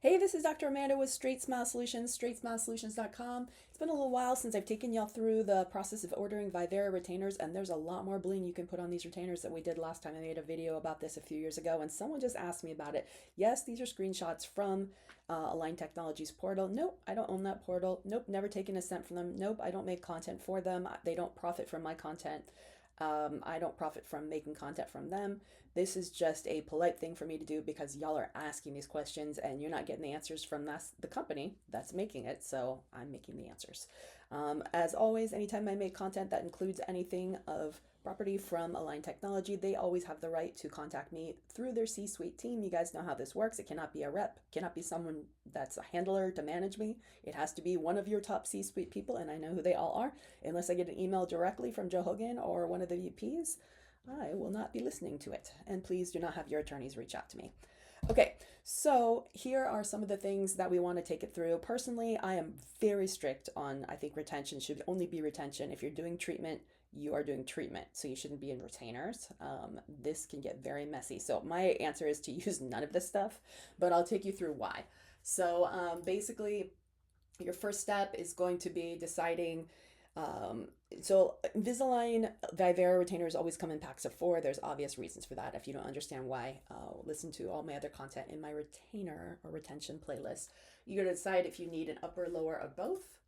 Hey, this is Dr. Amanda with Straightsmile Solutions, straightsmilesolutions.com. It's been a little while since I've taken y'all through the process of ordering Vivara retainers, and there's a lot more bling you can put on these retainers than we did last time. I made a video about this a few years ago, and someone just asked me about it. Yes, these are screenshots from Align Technologies portal. Nope, I don't own that portal. Nope, never taken a cent from them. Nope, I don't make content for them. They don't profit from my content. I don't profit from making content from them. This is just a polite thing for me to do because y'all are asking these questions and you're not getting the answers from the company that's making it, so I'm making the answers. As always, anytime I make content that includes anything of property from Align Technology, they always have the right to contact me through their C-suite team. You guys know how this works. It cannot be a rep, cannot be someone that's a handler to manage me. It has to be one of your top C-suite people, and I know who they all are. Unless I get an email directly from Joe Hogan or one of the VPs, I will not be listening to it. And please do not have your attorneys reach out to me. Okay, so here are some of the things that we want to take it through. Personally, I am very strict on, I think retention should only be retention. If you're doing treatment, you are doing treatment, so you shouldn't be in retainers. This can get very messy. So my answer is to use none of this stuff, but I'll take you through why. So basically, your first step is going to be deciding so Invisalign Vivara retainers always come in packs of 4. There's obvious reasons for that. If you don't understand why, listen to all my other content in my retainer or retention playlist. You're going to decide if you need an upper, lower, or both.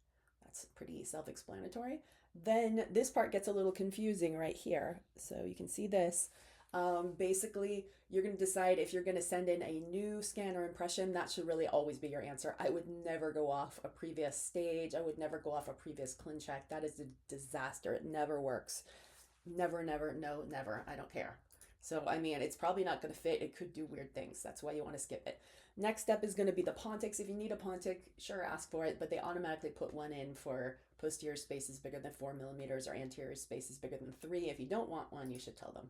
That's pretty self-explanatory. Then this part gets a little confusing right here. So you can see this. Basically, you're going to decide if you're going to send in a new scan or impression. That should really always be your answer. I would never go off a previous stage. I would never go off a previous Clincheck. That is a disaster. It never works. Never, never, no, never. I don't care. So, I mean, it's probably not going to fit. It could do weird things. That's why you want to skip it. Next step is going to be the pontics. If you need a pontic, sure, ask for it, but they automatically put one in for posterior spaces bigger than 4 millimeters or anterior spaces bigger than 3. If you don't want one, you should tell them.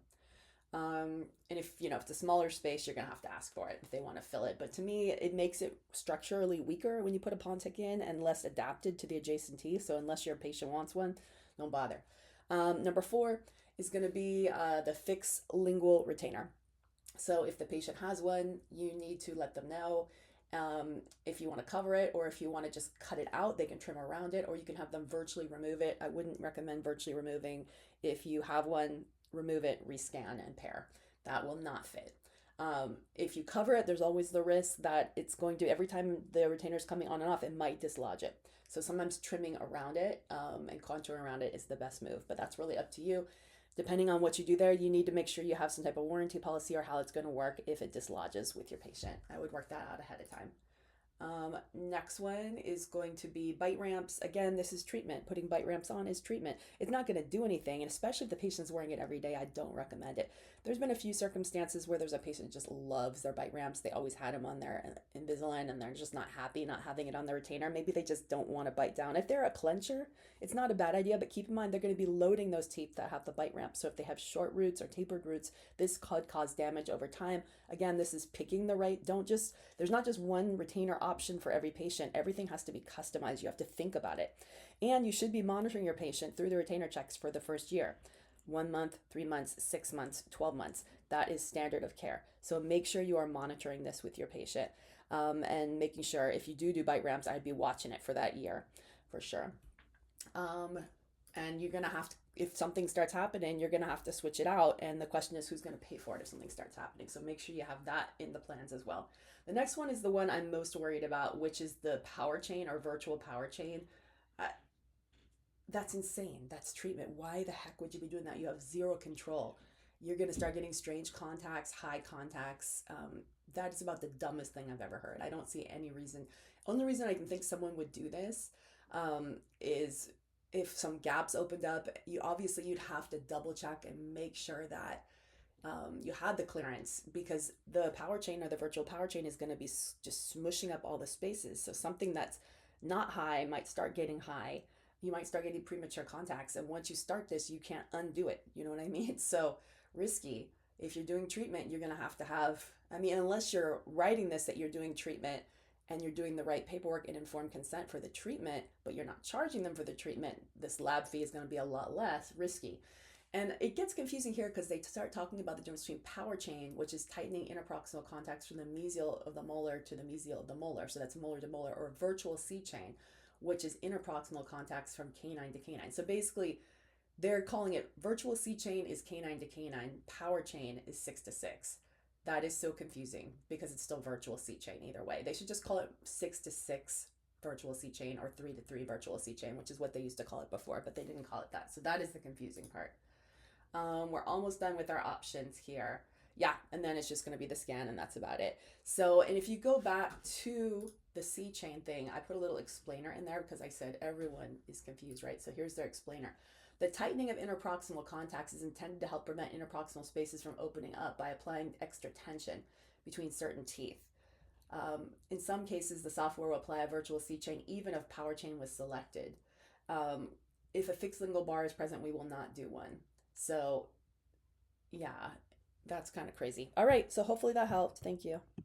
And if it's a smaller space, you're gonna have to ask for it if they want to fill it. But to me, it makes it structurally weaker when you put a pontic in and less adapted to the adjacent teeth. So unless your patient wants one, don't bother. Number 4 is going to be the fixed lingual retainer. So if the patient has one, you need to let them know. If you want to cover it or if you want to just cut it out, they can trim around it, or you can have them virtually remove it. I wouldn't recommend virtually removing. If you have one, remove it, rescan, and pair. That will not fit. If you cover it, there's always the risk that it's going to, every time the retainer is coming on and off, it might dislodge it. So sometimes trimming around it and contouring around it is the best move, but that's really up to you. Depending on what you do there, you need to make sure you have some type of warranty policy or how it's going to work if it dislodges with your patient. I would work that out ahead of time. Next one is going to be bite ramps. Again, this is treatment. Putting bite ramps on is treatment. It's not going to do anything, and especially if the patient's wearing it every day, I don't recommend it. There's been a few circumstances where there's a patient who just loves their bite ramps. They always had them on their Invisalign, and they're just not happy not having it on their retainer. Maybe they just don't want to bite down. If they're a clencher, it's not a bad idea, but keep in mind they're going to be loading those teeth that have the bite ramp. So if they have short roots or tapered roots, this could cause damage over time. Again, this is picking the right, there's not just one retainer option for every patient. Everything has to be customized. You have to think about it. And you should be monitoring your patient through the retainer checks for the first year. 1 month, 3 months, 6 months, 12 months. That is standard of care. So make sure you are monitoring this with your patient and making sure if you do bite ramps, I'd be watching it for that year for sure. And you're going to have to, if something starts happening, you're going to have to switch it out. And the question is, who's going to pay for it if something starts happening? So make sure you have that in the plans as well. The next one is the one I'm most worried about, which is the power chain or virtual power chain. That's insane. That's treatment. Why the heck would you be doing that? You have zero control. You're going to start getting strange contacts, high contacts. That is about the dumbest thing I've ever heard. I don't see any reason. Only reason I can think someone would do this is if some gaps opened up. You'd have to double check and make sure that you had the clearance, because the power chain or the virtual power chain is going to be just smushing up all the spaces. So something that's not high might start getting high. You might start getting premature contacts. And once you start this, you can't undo it. You know what I mean? It's so risky. If you're doing treatment, you're going to have, unless you're writing this that you're doing treatment and you're doing the right paperwork and informed consent for the treatment, but you're not charging them for the treatment, this lab fee is going to be a lot less risky. And it gets confusing here because they start talking about the difference between power chain, which is tightening interproximal contacts from the mesial of the molar to the mesial of the molar. So that's molar to molar, or virtual C chain, which is interproximal contacts from canine to canine. So basically, they're calling it virtual C chain is canine to canine, power chain is 6 to 6. That is so confusing because it's still virtual C chain either way. They should just call it 6 to 6 virtual C chain or 3 to 3 virtual C chain, which is what they used to call it before, but they didn't call it that. So that is the confusing part. We're almost done with our options here. Yeah, and then it's just going to be the scan, and that's about it. So, and if you go back to the C chain thing, I put a little explainer in there because I said everyone is confused, right? So here's their explainer. The tightening of interproximal contacts is intended to help prevent interproximal spaces from opening up by applying extra tension between certain teeth. In some cases, the software will apply a virtual C chain even if power chain was selected. If a fixed lingual bar is present, we will not do one. So yeah, that's kind of crazy. All right, so hopefully that helped. Thank you.